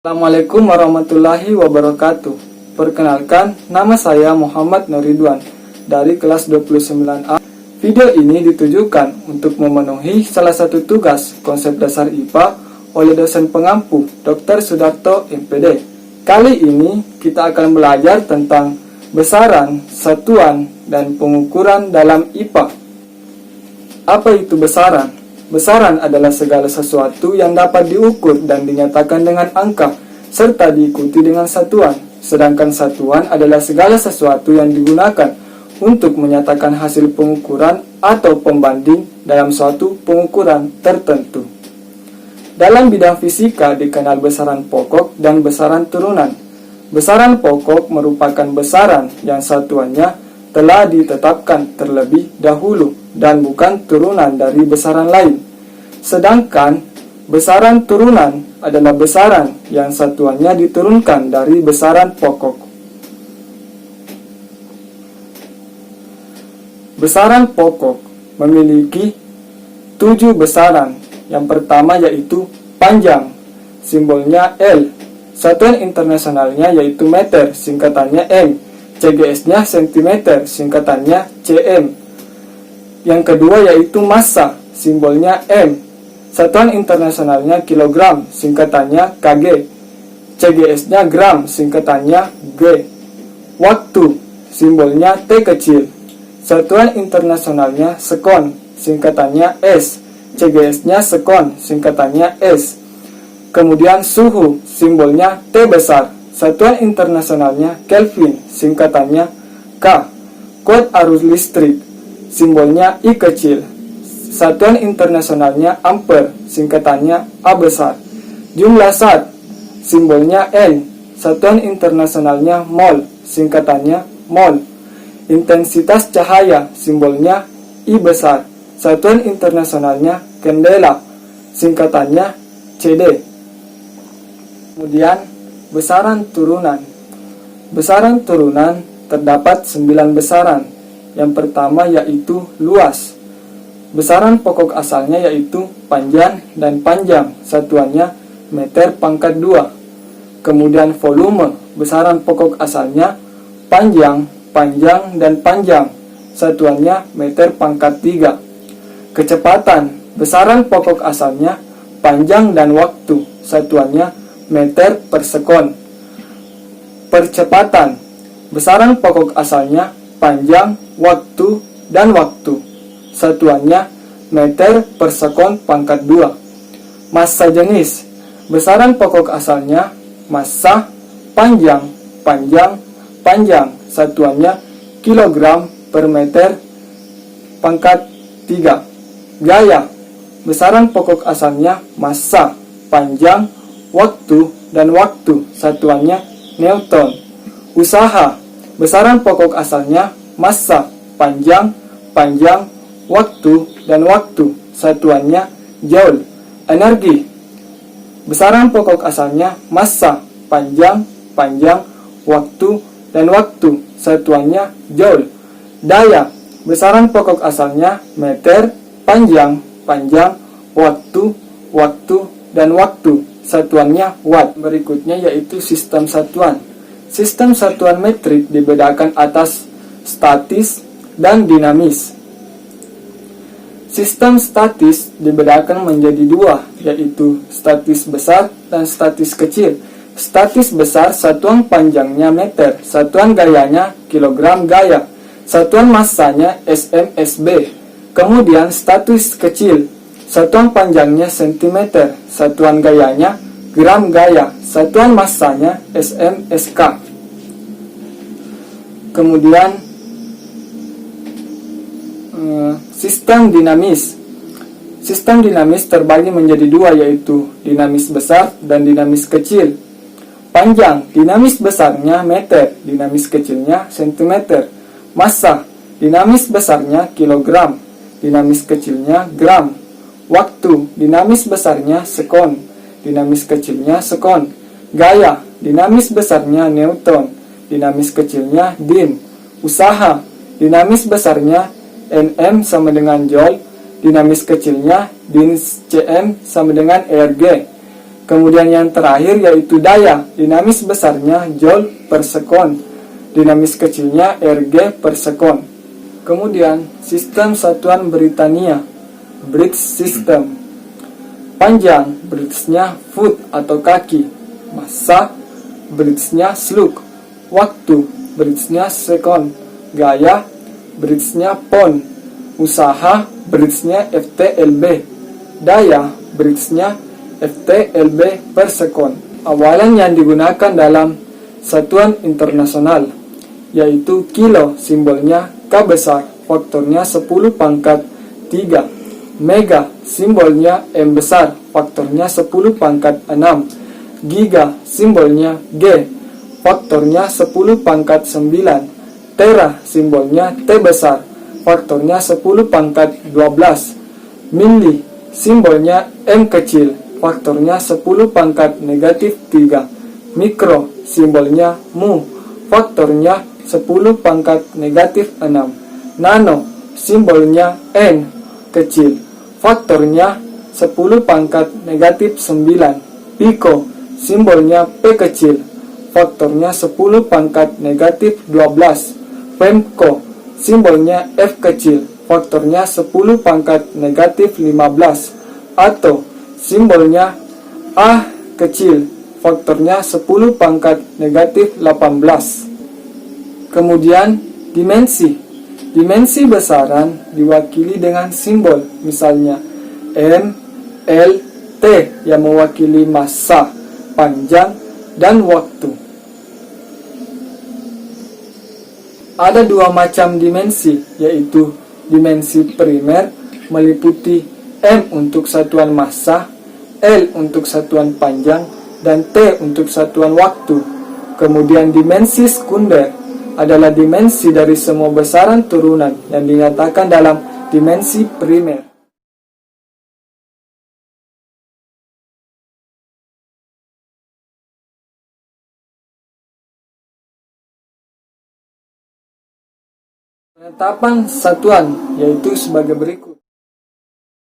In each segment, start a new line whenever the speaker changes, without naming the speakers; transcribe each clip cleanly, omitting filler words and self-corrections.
Assalamualaikum warahmatullahi wabarakatuh. Perkenalkan, nama saya Muhammad Nuridwan dari kelas 29A. Video ini ditujukan untuk memenuhi salah satu tugas konsep dasar IPA oleh dosen pengampu Dr. Sudarto MPD. Kali ini kita akan belajar tentang besaran, satuan, dan pengukuran dalam IPA. Apa itu besaran? Besaran adalah segala sesuatu yang dapat diukur dan dinyatakan dengan angka, serta diikuti dengan satuan. Sedangkan satuan adalah segala sesuatu yang digunakan untuk menyatakan hasil pengukuran atau pembanding dalam suatu pengukuran tertentu. Dalam bidang fisika dikenal besaran pokok dan besaran turunan. Besaran pokok merupakan besaran yang satuannya telah ditetapkan terlebih dahulu dan bukan turunan dari besaran lain. Sedangkan besaran turunan adalah besaran yang satuannya diturunkan dari besaran pokok. Besaran pokok memiliki 7 besaran. Yang pertama yaitu panjang, simbolnya L. Satuan internasionalnya yaitu meter, singkatannya M. CGS-nya cm, singkatannya cm. Yang kedua yaitu massa, simbolnya M. Satuan internasionalnya kilogram, singkatannya kg. CGS-nya gram, singkatannya G. Waktu, simbolnya T kecil. Satuan internasionalnya sekon, singkatannya S. CGS-nya sekon, singkatannya S. Kemudian suhu, simbolnya T besar. Satuan internasionalnya Kelvin, singkatannya K. Kuat arus listrik, simbolnya I kecil. Satuan internasionalnya ampere, singkatannya A besar. Jumlah zat, simbolnya N. Satuan internasionalnya mol, singkatannya mol. Intensitas cahaya, simbolnya I besar. Satuan internasionalnya candela, singkatannya CD. Kemudian besaran turunan. Besaran turunan terdapat 9 besaran. Yang pertama yaitu luas. Besaran pokok asalnya yaitu panjang dan panjang, satuannya meter pangkat 2. Kemudian volume. Besaran pokok asalnya panjang, panjang, dan panjang, satuannya meter pangkat 3. Kecepatan. Besaran pokok asalnya panjang dan waktu, satuannya meter per sekon. Percepatan. Besaran pokok asalnya panjang, waktu, dan waktu, satuannya meter per sekon pangkat 2. Massa jenis. Besaran pokok asalnya massa, panjang, panjang, panjang, satuannya kilogram per meter pangkat 3. Gaya. Besaran pokok asalnya massa, panjang, waktu, dan waktu, satuannya Newton. Usaha. Besaran pokok asalnya massa, panjang, panjang, waktu, dan waktu, satuannya Joule. Energi. Besaran pokok asalnya massa, panjang, panjang, waktu, dan waktu, satuannya Joule. Daya. Besaran pokok asalnya meter, panjang, panjang, waktu, waktu, dan waktu, satuannya watt. Berikutnya yaitu sistem satuan. Sistem satuan metrik dibedakan atas statis dan dinamis. Sistem statis dibedakan menjadi 2, yaitu statis besar dan statis kecil. Statis besar satuan panjangnya meter, satuan gayanya kilogram gaya, satuan massanya SMSB. Kemudian statis kecil satuan panjangnya cm, satuan gayanya gram gaya, satuan massanya SMSK. Kemudian sistem dinamis. Sistem dinamis terbagi menjadi 2, yaitu dinamis besar dan dinamis kecil. Panjang, dinamis besarnya meter, dinamis kecilnya cm. Massa, dinamis besarnya kilogram, dinamis kecilnya gram. Waktu, dinamis besarnya sekon, dinamis kecilnya sekon. Gaya, dinamis besarnya Newton, dinamis kecilnya din. Usaha, dinamis besarnya Nm sama dengan Joule, dinamis kecilnya din Cm sama dengan Rg. Kemudian yang terakhir yaitu daya, dinamis besarnya Joule per sekon, dinamis kecilnya Rg per sekon. Kemudian sistem satuan Britania, British System. Panjang, Britishnya foot atau kaki. Massa, Britishnya slug. Waktu, Britishnya second. Gaya, Britishnya pound. Usaha, Britishnya FTLB. Daya, Britishnya FTLB per sekon. Awalan yang digunakan dalam satuan internasional yaitu kilo, simbolnya K besar, faktornya 10 pangkat 3. Mega, simbolnya M besar, faktornya 10 pangkat 6. Giga, simbolnya G, faktornya 10 pangkat 9. Tera, simbolnya T besar, faktornya 10 pangkat 12. Milli, simbolnya M kecil, faktornya 10 pangkat negatif 3. Mikro, simbolnya mu, faktornya 10 pangkat negatif 6. Nano, simbolnya N kecil, faktornya 10 pangkat negatif 9. Pico, simbolnya P kecil, faktornya 10 pangkat negatif 12. Femco, simbolnya F kecil, faktornya 10 pangkat negatif 15. Atau simbolnya A kecil, faktornya 10 pangkat negatif 18. Kemudian dimensi. Dimensi besaran diwakili dengan simbol, misalnya M, L, T yang mewakili massa, panjang, dan waktu. Ada dua macam dimensi, yaitu dimensi primer meliputi M untuk satuan massa, L untuk satuan panjang, dan T untuk satuan waktu. Kemudian dimensi sekunder adalah dimensi dari semua besaran turunan yang dinyatakan dalam dimensi primer. Penetapan satuan yaitu sebagai berikut.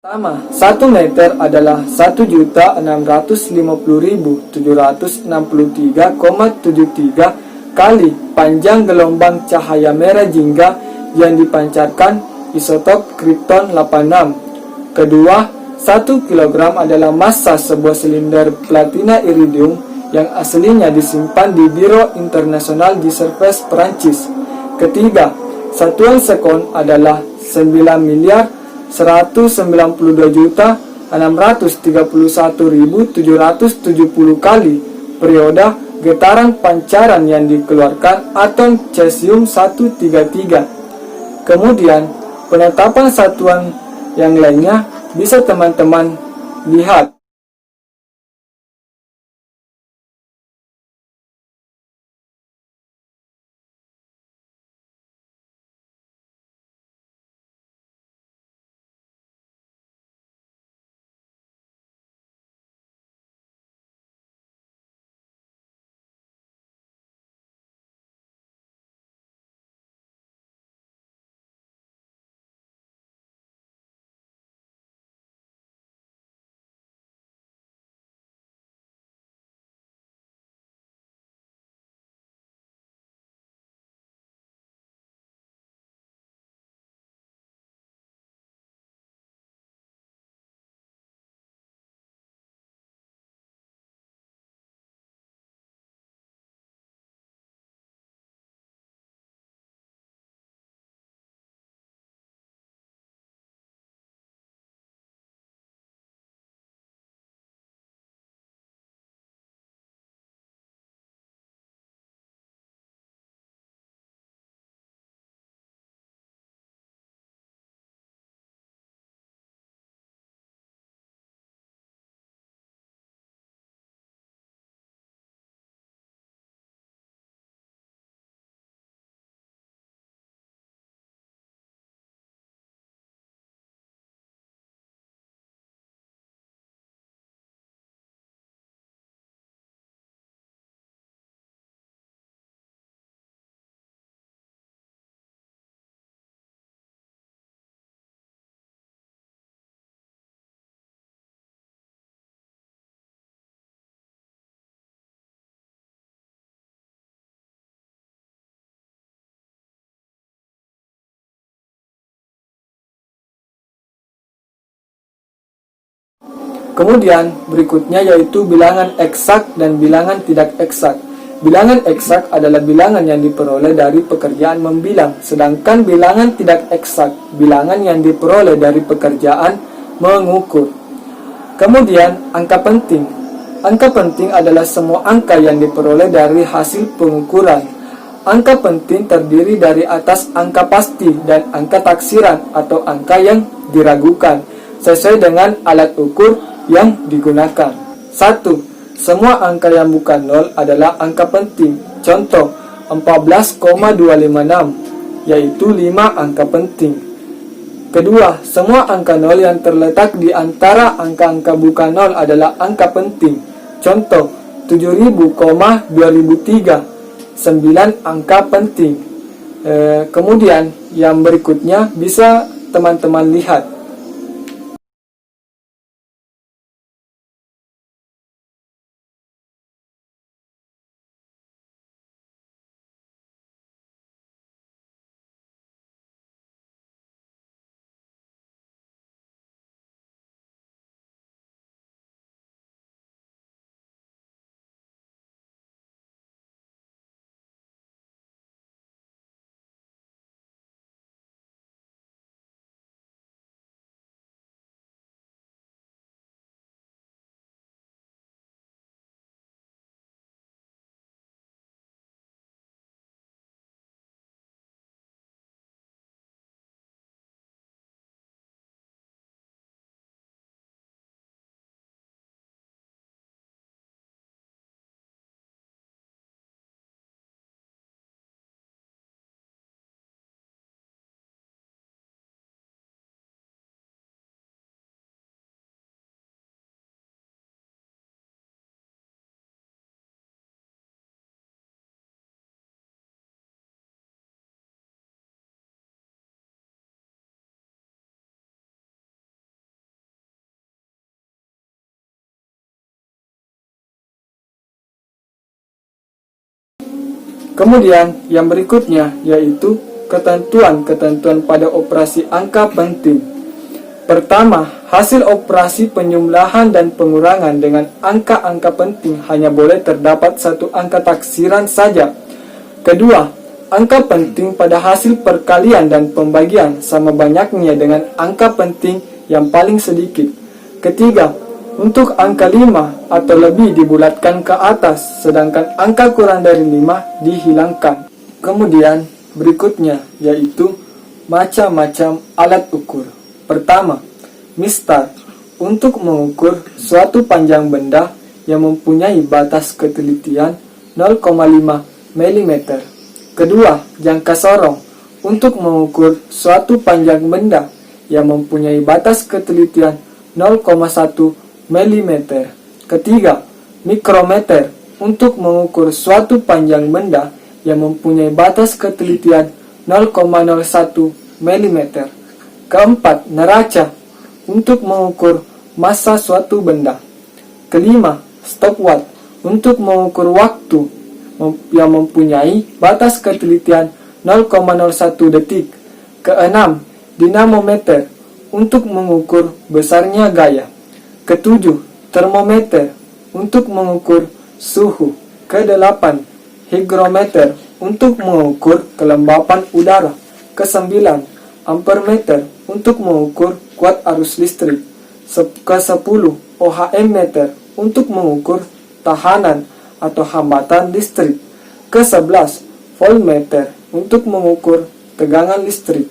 Pertama, 1 meter adalah 1.650.763,73 kali panjang gelombang cahaya merah jingga yang dipancarkan isotop kripton 86. Kedua, 1 kg adalah massa sebuah silinder platina iridium yang aslinya disimpan di Biro Internasional di Service, Perancis. Ketiga, satuan sekon adalah 9.632.631.770 kali periode getaran pancaran yang dikeluarkan atom cesium-133. Kemudian, penetapan satuan yang lainnya bisa teman-teman lihat. Kemudian berikutnya yaitu bilangan eksak dan bilangan tidak eksak. Bilangan eksak adalah bilangan yang diperoleh dari pekerjaan membilang, sedangkan bilangan tidak eksak, bilangan yang diperoleh dari pekerjaan mengukur. Kemudian angka penting. Angka penting adalah semua angka yang diperoleh dari hasil pengukuran. Angka penting terdiri dari atas angka pasti dan angka taksiran atau angka yang diragukan, sesuai dengan alat ukur yang digunakan. 1. Semua angka yang bukan 0 adalah angka penting. Contoh, 14,256, yaitu 5 angka penting. Kedua, semua angka 0 yang terletak di antara angka-angka bukan 0 adalah angka penting. Contoh, 7000,2003, 9 angka penting. Kemudian, yang berikutnya bisa teman-teman lihat. Kemudian yang berikutnya yaitu ketentuan-ketentuan pada operasi angka penting. Pertama, hasil operasi penjumlahan dan pengurangan dengan angka-angka penting hanya boleh terdapat satu angka taksiran saja. Kedua, angka penting pada hasil perkalian dan pembagian sama banyaknya dengan angka penting yang paling sedikit. Ketiga, untuk angka 5 atau lebih dibulatkan ke atas, sedangkan angka kurang dari 5 dihilangkan. Kemudian berikutnya yaitu macam-macam alat ukur. Pertama, mistar, untuk mengukur suatu panjang benda yang mempunyai batas ketelitian 0,5 mm. Kedua, jangka sorong, untuk mengukur suatu panjang benda yang mempunyai batas ketelitian 0,1 mm. Ketiga, mikrometer, untuk mengukur suatu panjang benda yang mempunyai batas ketelitian 0,01 mm. Keempat, neraca, untuk mengukur massa suatu benda. Kelima, stopwatch, untuk mengukur waktu yang mempunyai batas ketelitian 0,01 detik. Keenam, dinamometer, untuk mengukur besarnya gaya. Ketujuh, termometer, untuk mengukur suhu. Kedelapan, hygrometer, untuk mengukur kelembapan udara. Kesembilan, ampermeter, untuk mengukur kuat arus listrik. Kesepuluh, OHM meter, untuk mengukur tahanan atau hambatan listrik. Ke-11, voltmeter, untuk mengukur tegangan listrik.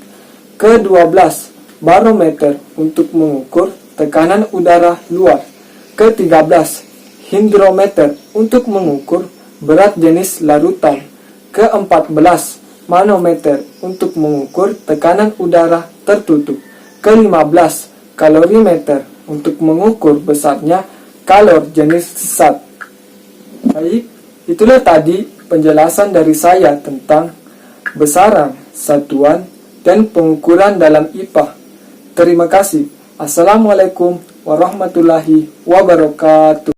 Ke-12, barometer, untuk mengukur tekanan udara luar. Ke-13, hidrometer, untuk mengukur berat jenis larutan. Ke-14, manometer, untuk mengukur tekanan udara tertutup. Ke-15, kalorimeter, untuk mengukur besarnya kalor jenis zat. Baik, itulah tadi penjelasan dari saya tentang besaran, satuan, dan pengukuran dalam IPA. Terima kasih. Assalamualaikum warahmatullahi wabarakatuh.